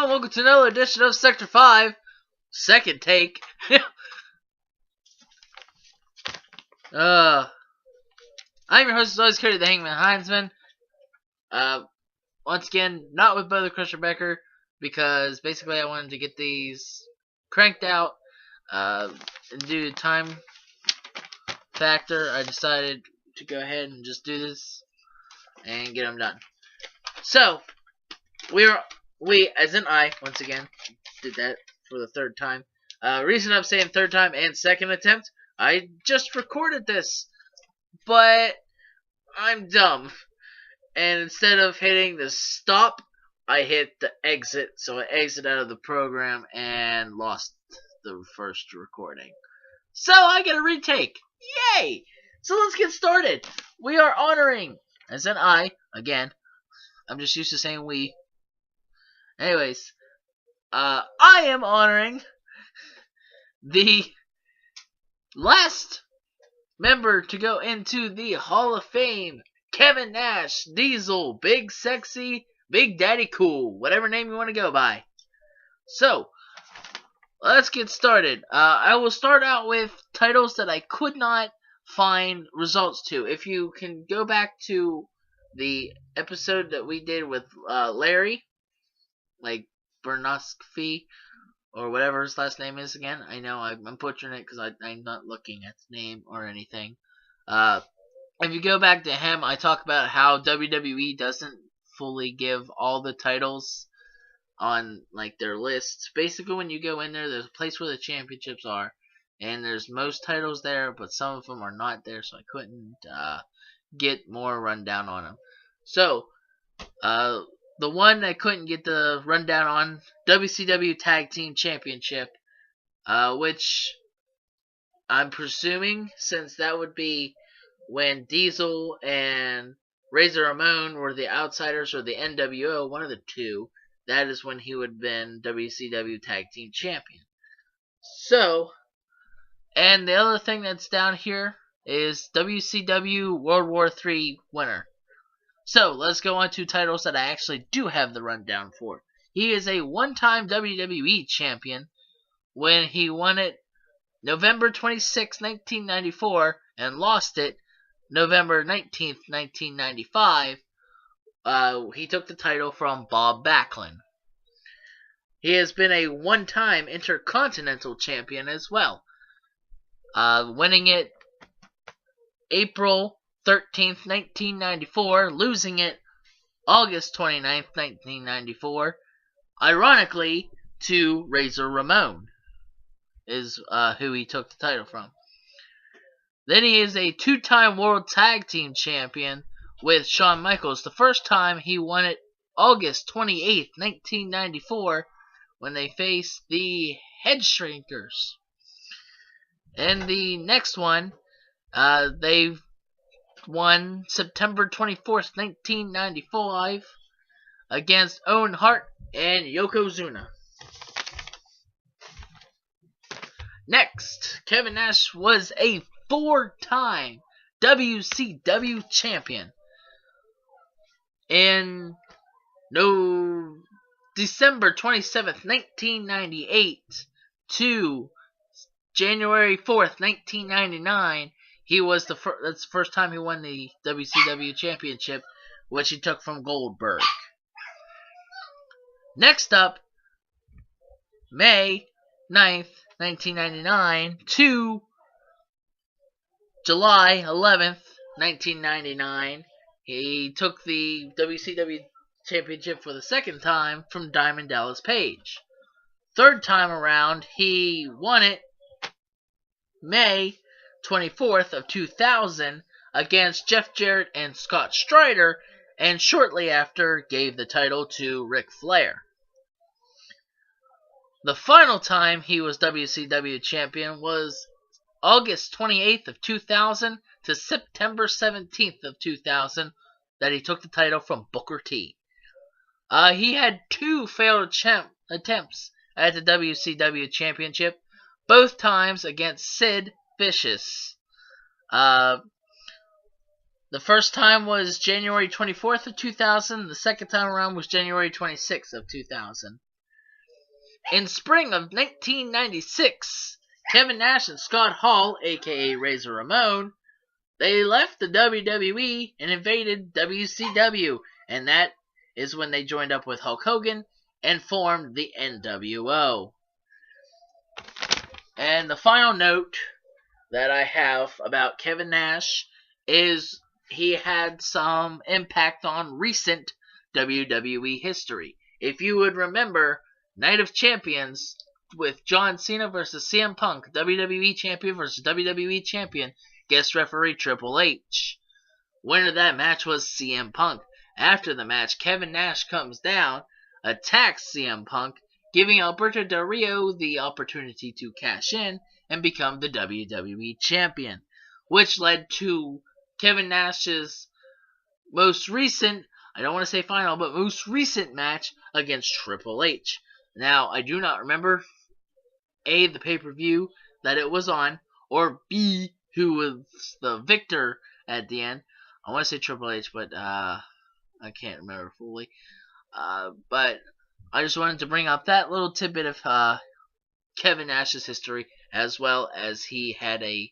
and welcome to another edition of Sector 5, second take. I'm your host, as always, Cody the Hangman Heinzman. Once again, not with Brother Crusher Becker, because basically I wanted to get these cranked out, and due to time factor, I decided to go ahead and just do this, and get them done. So, we, as in I, once again, did that for the third time. Reason I'm saying third time and second attempt, I just recorded this, but I'm dumb. And instead of hitting the stop, I hit the exit, so I exit out of the program and lost the first recording. So I get a retake. Yay! So let's get started. We are honoring, as in I, again, I'm just used to saying we. Anyways, I am honoring the last member to go into the Hall of Fame, Kevin Nash, Diesel, Big Sexy, Big Daddy Cool, whatever name you want to go by. So, let's get started. I will start out with titles that I could not find results to. If you can go back to the episode that we did with Larry, like Bernoscfi, or whatever his last name is again. I know I'm butchering it because I'm not looking at the name or anything. If you go back to him, I talk about how WWE doesn't fully give all the titles on like their lists. Basically, when you go in there, there's a place where the championships are, and there's most titles there, but some of them are not there, so I couldn't get more rundown on them. So, the one I couldn't get the rundown on, WCW Tag Team Championship, which I'm presuming, since that would be when Diesel and Razor Ramon were the Outsiders or the NWO, one of the two, that is when he would have been WCW Tag Team Champion. So, and the other thing that's down here is WCW World War III winner. So, let's go on to titles that I actually do have the rundown for. He is a one-time WWE champion when he won it November 26, 1994, and lost it November 19th, 1995. He took the title from Bob Backlund. He has been a one-time Intercontinental champion as well, winning it April 13th, 1994, losing it August 29th, 1994, ironically, to Razor Ramon, is who he took the title from. Then he is a two-time World Tag Team Champion with Shawn Michaels. The first time he won it August 28th, 1994, when they faced the Head Shrinkers. And the next one, they won September 24th, 1995 against Owen Hart and Yokozuna. Next, Kevin Nash was a four-time WCW champion. In December 27th, 1998 to January 4th, 1999, he was that's the first time he won the WCW Championship, which he took from Goldberg. Next up, May 9th, 1999 to July 11th, 1999, he took the WCW Championship for the second time from Diamond Dallas Page. Third time around, he won it May 24th of 2000 against Jeff Jarrett and Scott Strider, and shortly after gave the title to Ric Flair. The final time he was WCW champion was August 28th of 2000 to September 17th of 2000 that he took the title from Booker T. He had two failed attempts at the WCW Championship, both times against Sid Vicious. The first time was January 24th of 2000. The second time around was January 26th of 2000. In spring of 1996, Kevin Nash and Scott Hall, aka Razor Ramon, they left the WWE and invaded WCW, and that is when they joined up with Hulk Hogan and formed the NWO. And the final note that I have about Kevin Nash is he had some impact on recent WWE history. If you would remember, Night of Champions with John Cena versus CM Punk, WWE Champion versus WWE Champion, guest referee Triple H. Winner of that match was CM Punk. After the match, Kevin Nash comes down, attacks CM Punk, giving Alberto Del Rio the opportunity to cash in and become the WWE Champion, which led to Kevin Nash's most recent, I don't want to say final, but most recent match against Triple H. Now, I do not remember, A, the pay-per-view that it was on, or B, who was the victor at the end. I want to say Triple H, but I can't remember fully. But I just wanted to bring up that little tidbit of Kevin Nash's history, as well as he had a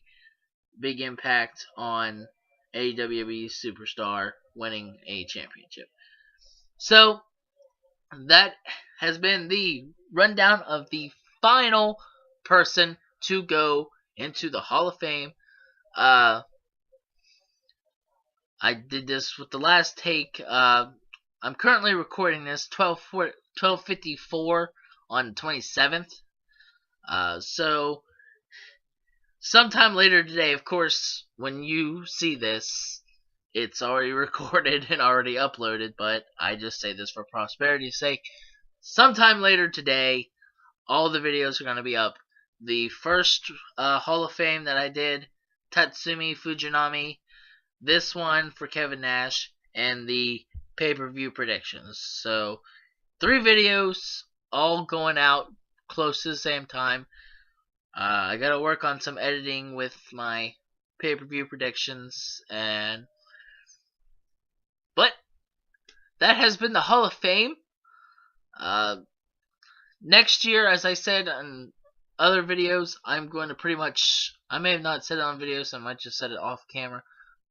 big impact on a WWE superstar winning a championship. So, that has been the rundown of the final person to go into the Hall of Fame. I did this with the last take. I'm currently recording this 12:54 on 27th. So sometime later today, of course, when you see this, it's already recorded and already uploaded, but I just say this for prosperity's sake. Sometime later today, all the videos are going to be up. The first Hall of Fame that I did, Tatsumi Fujinami, this one for Kevin Nash, and the pay-per-view predictions. So, 3 videos, all going out close to the same time. I gotta work on some editing with my pay-per-view predictions, but that has been the Hall of Fame. Next year, as I said on other videos, I'm going to pretty much, I may have not said it on video, so I might just said it off camera,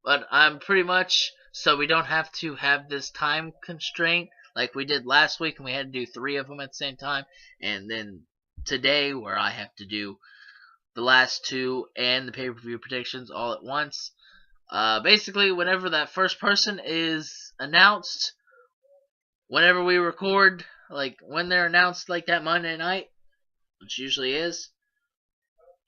but I'm pretty much, so we don't have to have this time constraint like we did last week, and we had to do 3 of them at the same time, and then today, where I have to do the last 2 and the pay-per-view predictions all at once. Basically, whenever that first person is announced, whenever we record, like when they're announced like that Monday night, which usually is,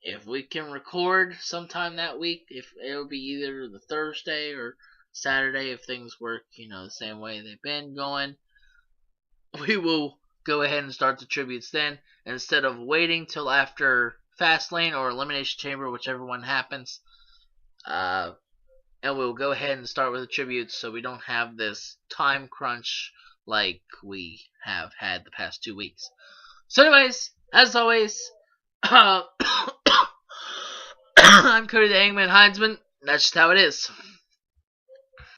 if we can record sometime that week, if it'll be either the Thursday or Saturday, if things work, the same way they've been going, we will go ahead and start the tributes then, instead of waiting till after Fastlane or Elimination Chamber, whichever one happens. And we'll go ahead and start with the tributes, so we don't have this time crunch like we have had the past 2 weeks. So anyways, as always, I'm Cody the Hangman Heinzman. That's just how it is.